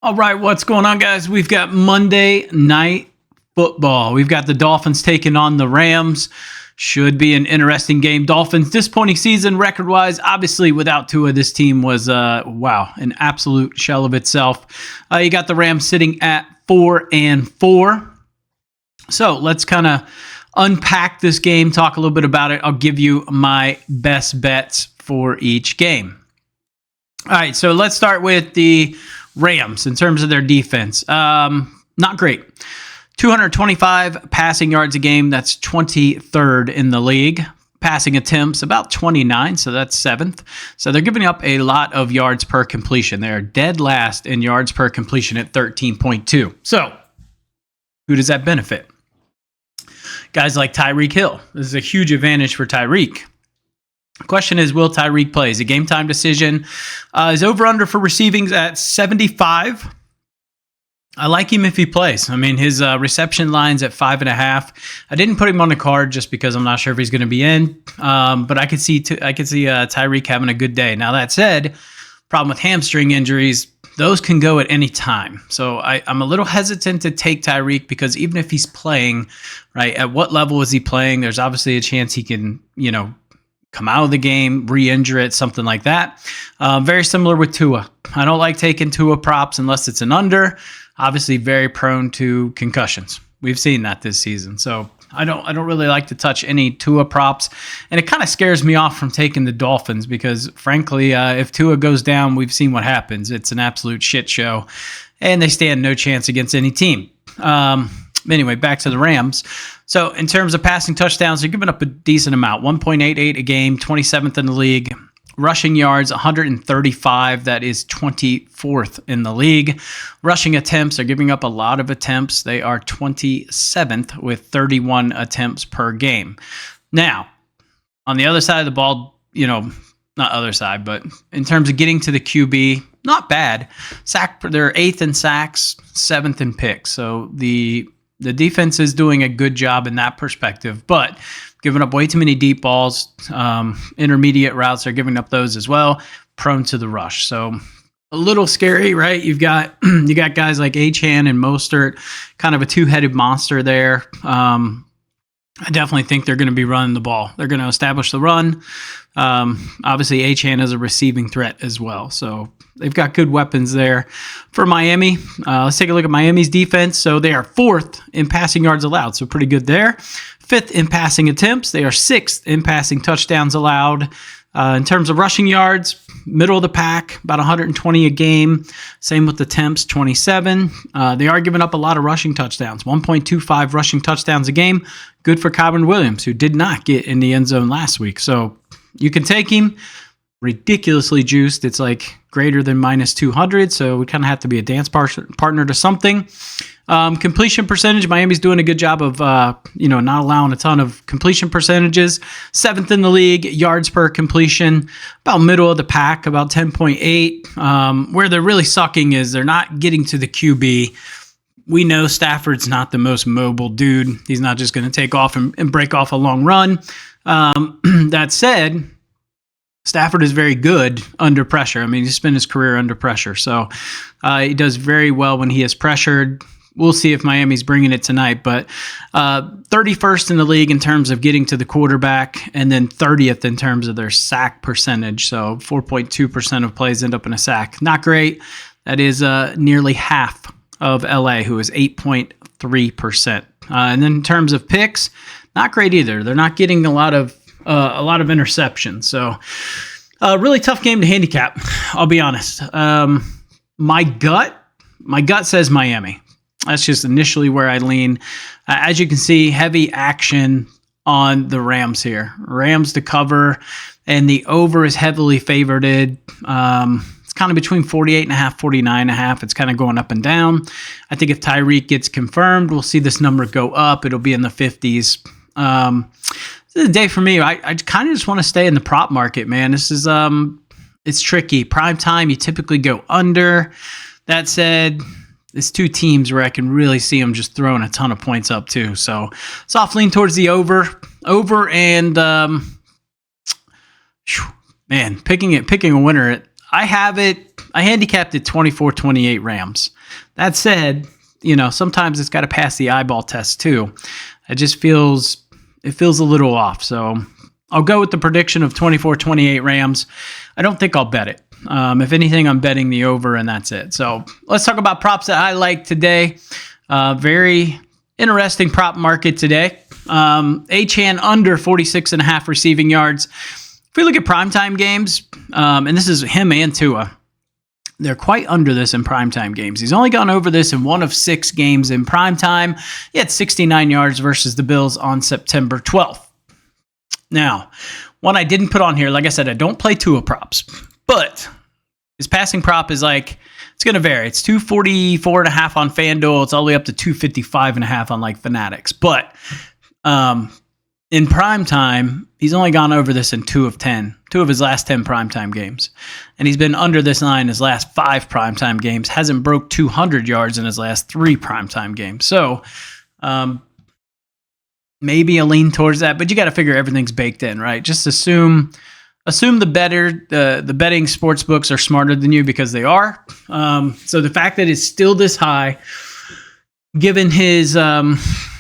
All right, what's going on, guys? We've got Monday Night Football. We've got the Dolphins taking on the Rams. Should be an interesting game. Dolphins, disappointing season record-wise. Obviously, without Tua, this team was, an absolute shell of itself. You got the Rams sitting at 4-4. So let's kind of unpack this game, talk a little bit about it. I'll give you my best bets for each game. All right, so let's start with the Rams in terms of their defense. Not great. 225 passing yards a game. That's 23rd in the league. Passing attempts, about 29, so that's 7th. So they're giving up a lot of yards per completion. They're dead last in yards per completion at 13.2. So who does that benefit? Guys like Tyreek Hill. This is a huge advantage for Tyreek. The question is, will Tyreek play? It's a game time decision. His over-under for receivings at 75. I like him if he plays. I mean, his reception line's at 5.5. I didn't put him on the card just because I'm not sure if he's going to be in. But I could see Tyreek having a good day. Now, that said, problem with hamstring injuries, those can go at any time. So I'm a little hesitant to take Tyreek because even if he's playing, right, at what level is he playing? There's obviously a chance he can, come out of the game, re-injure it, something like that. Very similar with Tua. I don't like taking Tua props unless it's an under. Obviously, very prone to concussions. We've seen that this season. So I don't really like to touch any Tua props. And it kind of scares me off from taking the Dolphins because, frankly, if Tua goes down, we've seen what happens. It's an absolute shit show. And they stand no chance against any team. Anyway, back to the Rams. So in terms of passing touchdowns, they're giving up a decent amount. 1.88 a game, 27th in the league. Rushing yards, 135. That is 24th in the league. Rushing attempts, they're giving up a lot of attempts. They are 27th with 31 attempts per game. Now, on the other side of the ball, not other side, but in terms of getting to the QB, not bad. They're 8th in sacks, 7th in picks. So the defense is doing a good job in that perspective, but giving up way too many deep balls, intermediate routes, they're giving up those as well, prone to the rush. So a little scary, right? You got guys like Achane and Mostert, kind of a two-headed monster there. I definitely think they're going to be running the ball. They're going to establish the run. Obviously, Achane is a receiving threat as well. So they've got good weapons there for Miami. Let's take a look at Miami's defense. So they are 4th in passing yards allowed, so pretty good there. 5th in passing attempts. They are 6th in passing touchdowns allowed. In terms of rushing yards, middle of the pack, about 120 a game. Same with attempts, 27. They are giving up a lot of rushing touchdowns, 1.25 rushing touchdowns a game. Good for Kyren Williams, who did not get in the end zone last week. So you can take him. Ridiculously juiced. It's like greater than minus 200. So we kind of have to be a dance partner to something. Completion percentage, Miami's doing a good job of, not allowing a ton of completion percentages. 7th in the league, yards per completion, about middle of the pack, about 10.8. Where they're really sucking is they're not getting to the QB. We know Stafford's not the most mobile dude. He's not just going to take off and break off a long run. That said, Stafford is very good under pressure. I mean, he's spent his career under pressure. So he does very well when he is pressured. We'll see if Miami's bringing it tonight. But 31st in the league in terms of getting to the quarterback, and then 30th in terms of their sack percentage. So 4.2% of plays end up in a sack. Not great. That is nearly half of LA, who is 8.3%. And then in terms of picks, not great either. They're not getting a lot of interceptions. So really tough game to handicap, I'll be honest. My gut says Miami. That's just initially where I lean. As you can see, heavy action on the Rams here. Rams to cover, and the over is heavily favored. It's kind of between 48.5, 49.5. It's kind of going up and down. I think if Tyreek gets confirmed, we'll see this number go up. It'll be in the 50s. This is a day for me. I kind of just want to stay in the prop market, man. This is it's tricky. Prime time, you typically go under. That said, it's two teams where I can really see them just throwing a ton of points up too. So soft lean towards the over, and man, picking a winner. I have it. I handicapped it 24-28 Rams. That said, sometimes it's got to pass the eyeball test too. It feels a little off. So I'll go with the prediction of 24-28 Rams. I don't think I'll bet it. If anything, I'm betting the over, and that's it. So let's talk about props that I like today. Very interesting prop market today. Achane under 46.5 receiving yards. If we look at primetime games, and this is him and Tua, they're quite under this in primetime games. He's only gone over this in 1 of 6 games in primetime. He had 69 yards versus the Bills on September 12th. Now, one I didn't put on here, like I said, I don't play Tua props, but his passing prop is it's going to vary. It's 244.5 on FanDuel. It's all the way up to 255.5 on Fanatics. But in primetime, he's only gone over this in 2 of 10. 2 of his last 10 primetime games. And he's been under this line his last 5 primetime games. Hasn't broke 200 yards in his last 3 primetime games. So maybe a lean towards that, but you got to figure everything's baked in, right? Just assume the betting sports books are smarter than you, because they are. So the fact that it's still this high, given his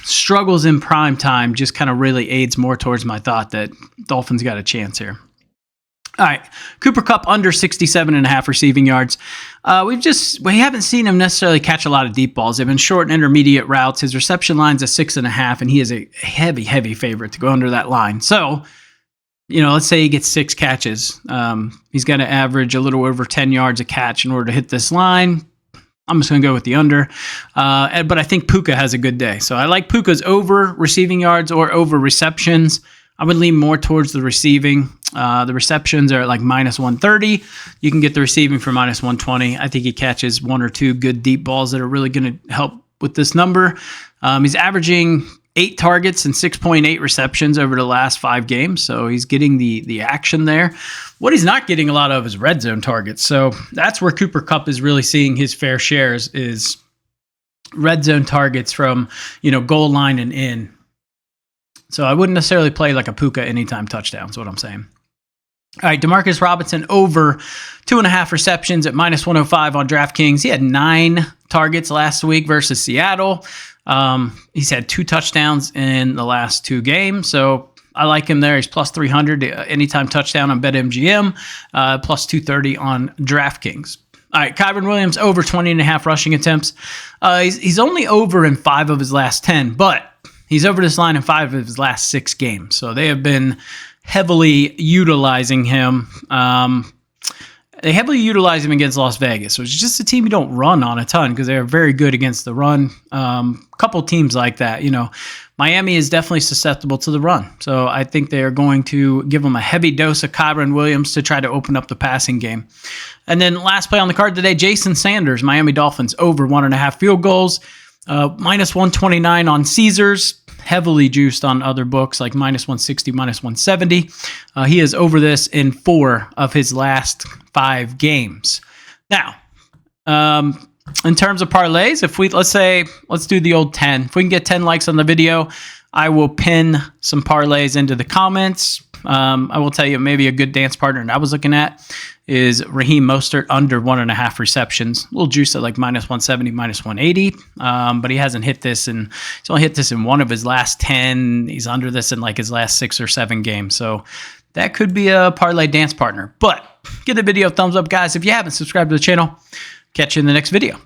struggles in prime time, just kind of really aids more towards my thought that Dolphins got a chance here. All right, Cooper Kupp under 67.5 receiving yards. We haven't seen him necessarily catch a lot of deep balls. They've been short and intermediate routes. His reception line's a 6.5, and he is a heavy favorite to go under that line. So, let's say he gets 6 catches. He's got to average a little over 10 yards a catch in order to hit this line. I'm just going to go with the under. But I think Puka has a good day. So I like Puka's over receiving yards or over receptions. I would lean more towards the receiving. The receptions are at minus 130. You can get the receiving for minus 120. I think he catches 1 or 2 good deep balls that are really going to help with this number. He's averaging 8 targets and 6.8 receptions over the last 5 games. So he's getting the action there. What he's not getting a lot of is red zone targets. So that's where Cooper Kupp is really seeing his fair shares, is red zone targets from, goal line and in. So I wouldn't necessarily play like a Puka anytime touchdown, is what I'm saying. All right, Demarcus Robinson over 2.5 receptions at minus 105 on DraftKings. He had 9 targets last week versus Seattle. He's had 2 touchdowns in the last 2 games, so I like him there. He's plus 300 anytime touchdown on BetMGM, plus 230 on DraftKings. All right, Kyren Williams over 20.5 rushing attempts. He's only over in 5 of his last 10, but he's over this line in 5 of his last 6 games. So they have been heavily utilizing him. They heavily utilize him against Las Vegas, which is just a team you don't run on a ton because they're very good against the run. Couple teams like that, Miami is definitely susceptible to the run. So I think they are going to give him a heavy dose of Kyren Williams to try to open up the passing game. And then last play on the card today, Jason Sanders, Miami Dolphins over 1.5 field goals, minus 129 on Caesars. Heavily juiced on other books like minus 160, minus 170. He is over this in 4 of his last 5 games. Now, in terms of parlays, let's do the old 10. If we can get 10 likes on the video, I will pin some parlays into the comments. I will tell you maybe a good dance partner that I was looking at is Raheem Mostert under 1.5 receptions. A little juice at minus 170, minus 180. But he hasn't hit this, and he's only hit this in 1 of his last 10. He's under this in his last 6 or 7 games. So that could be a parlay dance partner. But give the video a thumbs up, guys. If you haven't subscribed to the channel, catch you in the next video.